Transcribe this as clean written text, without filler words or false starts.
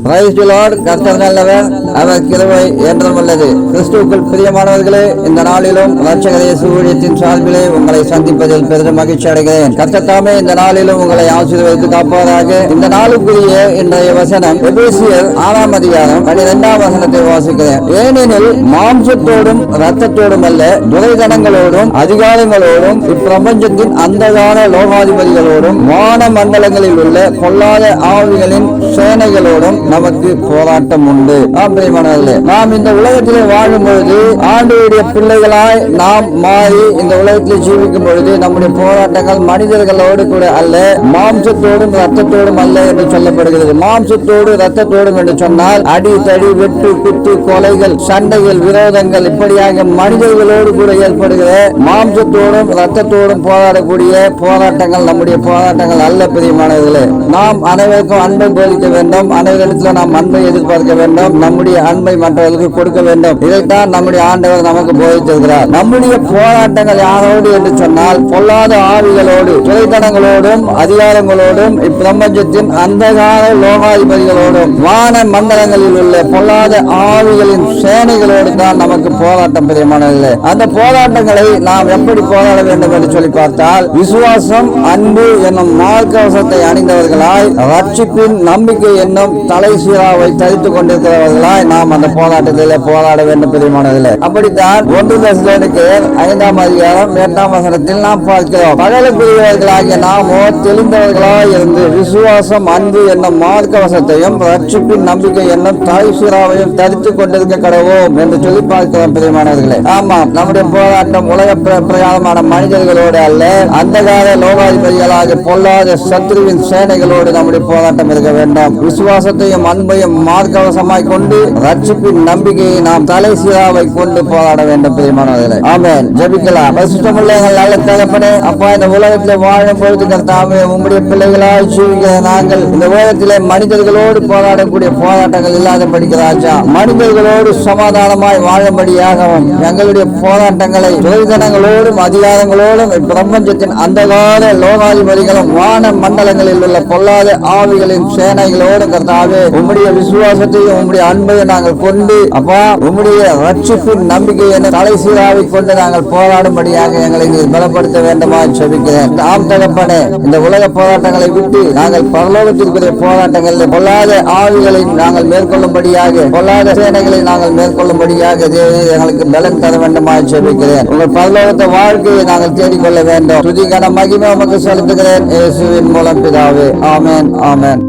Praise the Lord. கர்த்தர் நல்லவர், அவர் கிருபை என்றும் உள்ளது. கிறிஸ்துவுக்குள் பிரியமானவர்களே, இந்த நாளிலும் இரட்சகர் இயேசு ஊழியத்தின் சார்பிலே உங்களை சந்திப்பதில் பெரிதும் மகிழ்ச்சி அடைகிறேன். கர்த்தர் தாமே இந்த நாளிலும் உங்களை ஆசீர்வதித்து காப்பாராக. இந்த நாளுக்குரிய இன்றைய வசனம் எபேசியர் 6ஆம் அதிகாரம் 12ஆம் வசனத்தை வாசிக்கிறேன். ஏனெனில் மாம்சத்தோடும் இரத்தத்தோடும் அல்ல, துரைதனங்களோடும் அதிகாரங்களோடும் இப்பிரபஞ்சத்தின் அந்தகார லோகாதிபதிகளோடும் வான மண்டலங்களில் உள்ள பொல்லாத ஆவிகளின் சேனைகளோடும் நமக்கு போராட்டம் உண்டு. நாம் இந்த உலகத்திலே வாழும் பொழுது ஆண்டவருடைய பிள்ளைகளாய் நாம் மாறி இந்த உலகத்தில் ஜீவிக்கும் பொழுது நம்முடைய போராட்டங்கள் மனிதர்களோடு கூட அல்ல, மாம்சத்தோடும் ரத்தத்தோடும் அல்ல என்று சொல்லப்படுகிறது. மாம்சத்தோடு ரத்தத்தோடும் என்று சொன்னால் அடி தடி வெட்டு குத்து கொலைகள் சண்டைகள் விரோதங்கள் இப்படியாக மனிதர்களோடு கூட ஏற்படுகிற மாம்சத்தோடும் ரத்தத்தோடும் போராடக்கூடிய போராட்டங்கள் நம்முடைய போராட்டங்கள் அல்ல. பிரியமானவர்களே, நாம் அனைவருக்கும் அன்பை போதிக்க வேண்டும், அனைவரிடத்தில் நாம் அன்பை எதிர்பார்க்க வேண்டும், நம்முடைய அன்பை மற்றவர்களுக்கு கொடுக்க வேண்டும். இதைத்தான் நம்முடைய ஆண்டவர் நமக்கு போதித்திருக்கிறார். நம்முடைய போராட்டங்கள் யாரோடு என்று சொன்னால் பொல்லாத ஆவிகளோடு துரைத்தனங்களோடும் அதிகாரங்களோடும் இப்பிரபஞ்சத்தின் அந்தகார லோகாதிபதிகளோடும் வான மண்டலங்களில் உள்ள பொல்லாத ஆவிகளின் சேனைகளோடு தான் நமக்கு போராட்டம். பிரியமானவர்களே, அந்த போராட்டங்களை நாம் எப்படி போராட வேண்டும் என்று சொல்லி பார்த்தால், விசுவாசம் அன்பு என்னும் மார்க்கவசத்தை அணிந்தவர்களாய் ரட்சிப்பின் நம்பிக்கை என்னும் தலை சீராவை தரித்துக் கொண்டிருக்கிறவர்களாய் நாம் அந்த போராட்டத்திலே போராட வேண்டும். பிரியமானவர்களே, அப்படித்தான் 1 தெசலோனிக்கேயர் 5ஆம் அதிகாரம் 8ஆம் வசனத்தில் நாம் பார்க்கிறோம். பகலுக்குரியவர்களாகிய நாமோ தெளிந்தவர்களாய் இருந்து விசுவாசம் அன்பு என்னும் மார்க்கவசத்தையும் ரட்சிப்பின் நம்பிக்கை என்னும் தலை சீராவையும் தரித்துக் கொண்டிருக்க கடவோம் என்று சொல்லி பார்க்கிறோம். பிரியமானவர்களே, ஆமாம், நம்முடைய போராட்டம் உலக பிரயாணமான மனிதர்களோடு அல்ல, அந்தகார லோகாதிபதிகளாக பொல்லாத சத்ருவின் சேனைகளோடு நம்முடைய போராட்டம் இருக்க வேண்டும். விசுவாசத்தையும் அன்பையும் மார்க்கவசமாய் கொண்டு ரட்சிப்பின் நம்பிக்கையை நாம் தலை சீராவை கொண்டு போராட வேண்டும். பிரியமானவர்களே, ஆமென். ஜெபிக்கலாம். பரிசுத்தமுள்ள எங்கள் நல்ல தகப்பனே, அப்பா, இந்த உலகத்திலே வாழும் பொழுது கர்த்தாவே உம்முடைய பிள்ளைகளாய் ஜீவிக்கிற நாங்கள் இந்த உலகத்திலே மனிதர்களோடு போராடக்கூடிய போராட்டங்கள் இல்லாத படிக்கிறாச்சா, மனிதர்களோடு சமாதானமாய் வாழும்படியாகவும் எங்களுடைய போராட்டங்களை துரைதனங்களோடும் அதிகாரங்களோடும் பிரபஞ்சத்தின் அந்தகார லோகாதிபதிகளும் வான மண்டலங்களில் உள்ள பொல்லாத ஆவிகளின் சேனைகளோடு கர்த்தாவே உம்முடைய விசுவாசத்தையும் உம்முடைய அன்பையும் நாங்கள் கொண்டு அப்பா உம்முடைய ரட்சிப்பின் நம்பிக்கையை தலை சீராவை கொண்டு நாங்கள் போராடும்படியாக எங்களை நீர் பலப்படுத்த வேண்டுமா செபிக்கிறேன். ஆம் தகப்பனே, இந்த உலக போராட்டங்களை விட்டு நாங்கள் பரலோகத்திற்குரிய போராட்டங்களில் பொல்லாத ஆவிகளை நாங்கள் மேற்கொள்ளும்படியாக பொல்லாத சேனைகளை நாங்கள் மேற்கொள்ளும்படியாக எங்களுக்கு பலன் தர வேண்டுமா செபிக்கிறேன். உங்கள் பரலோகத்த வாழ்க்கையை நாங்கள் தேடிக்கொள்ள வேண்டும். துதிக்கான மகிமை உமக்கு செலுத்துகிறேன் இயேசுவின் மூலம் பிதாவே. ஆமென், ஆமென்.